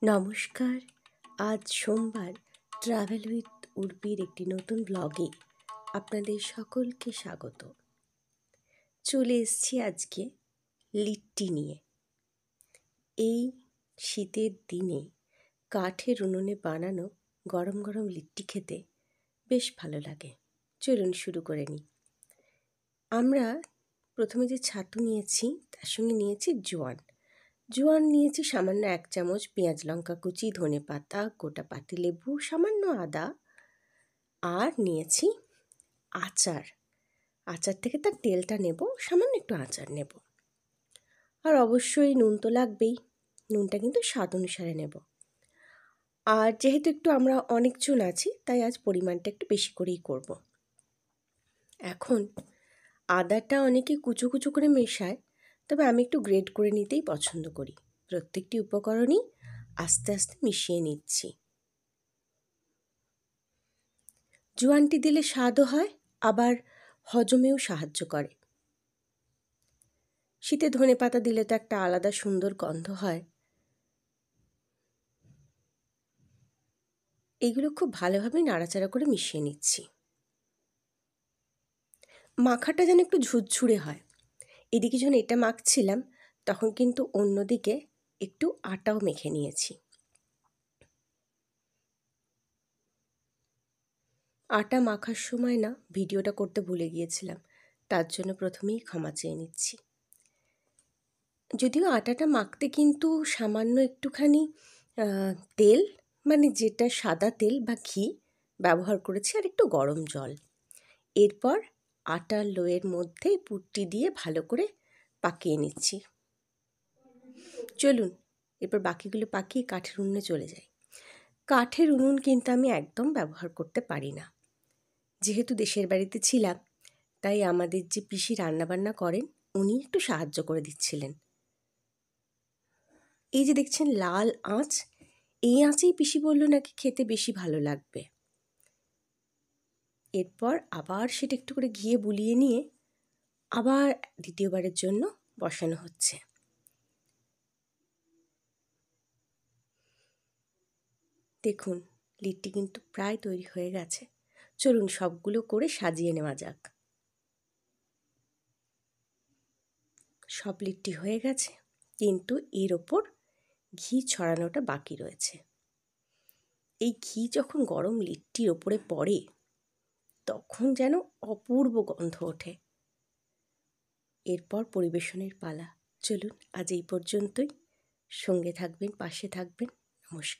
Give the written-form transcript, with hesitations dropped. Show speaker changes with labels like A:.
A: নমস্কার। আজ সোমবার ট্রাভেল উইথ উর্পির একটি নতুন ব্লগে আপনাদের সকলকে স্বাগত। চলে এসেছি আজকে লিট্টি নিয়ে। এই শীতের দিনে কাঠের উনুনে বানানো গরম গরম লিট্টি খেতে বেশ ভালো লাগে। চলুন শুরু করে নিই। আমরা প্রথমে যে ছাতু নিয়েছি তার সঙ্গে নিয়েছি জোয়ান নিয়েছি সামান্য 1 চামচ, পেঁয়াজ লঙ্কা কুচি, ধনেপাতা, গোটা পাতিলেবু, সামান্য আদা, আর নিয়েছি আচার থেকে তার তেলটা নেব, সামান্য একটু আচার নেব, আর অবশ্যই নুন তো লাগবেই। নুনটা কিন্তু স্বাদ অনুসারে নেব। আর যেহেতু একটু আমরা অনেকজন আছি তাই আজ পরিমাণটা একটু বেশি করেই করব। এখন আদাটা অনেকে কুচো কুচো করে মেশায়, তবে আমি একটু গ্রেট করে নিতেই পছন্দ করি। প্রত্যেকটি উপকরণই আস্তে আস্তে মিশিয়ে নিচ্ছি। জোয়ানটি দিলে স্বাদও হয়, আবার হজমেও সাহায্য করে। শীতে ধনেপাতা দিলে তো একটা আলাদা সুন্দর গন্ধ হয়। এইগুলো খুব ভালোভাবে নাড়াচাড়া করে মিশিয়ে নিচ্ছি। মাখাটা যেন একটু ঝুরঝুরে হয়। এদিকে যখন এটা মাখছিলাম তখন কিন্তু অন্যদিকে একটু আটাও মেখে নিয়েছি। আটা মাখার সময় না ভিডিওটা করতে ভুলে গিয়েছিলাম, তার জন্য প্রথমেই ক্ষমা চেয়ে নিচ্ছি। যদিও আটাটা মাখতে কিন্তু সামান্য একটুখানি তেল, মানে যেটা সাদা তেল বা ঘি ব্যবহার করেছি, আর একটু গরম জল। এরপর আটার লোয়ের মধ্যে পুরটি দিয়ে ভালো করে পাকিয়ে নিচ্ছি। চলুন এরপর বাকিগুলো পাকিয়ে কাঠের উনুনে চলে যাই। কাঠের উনুন কিন্তু আমি একদম ব্যবহার করতে পারি না। যেহেতু দেশের বাড়িতে ছিলাম তাই আমাদের যে পিসি রান্নাবান্না করেন উনি একটু সাহায্য করে দিচ্ছিলেন। এই যে দেখছেন লাল আঁচ, এই আঁচেই পিসি বলল নাকি খেতে বেশি ভালো লাগবে। এরপর আবার সেটা একটু করে ঘিয়ে বুলিয়ে নিয়ে আবার দ্বিতীয়বারের জন্য বসানো হচ্ছে। দেখুন লিট্টি কিন্তু প্রায় তৈরি হয়ে গেছে। চলুন সবগুলো করে সাজিয়ে নেওয়া যাক। সব লিট্টি হয়ে গেছে, কিন্তু এর ওপর ঘি ছড়ানোটা বাকি রয়েছে। এই ঘি যখন গরম লিট্টির ওপরে পড়ে তখন যেন অপূর্ব গন্ধ ওঠে। এরপর পরিবেশনের পালা। চলুন আজ এই পর্যন্তই। সঙ্গে থাকবেন, পাশে থাকবেন। নমস্কার।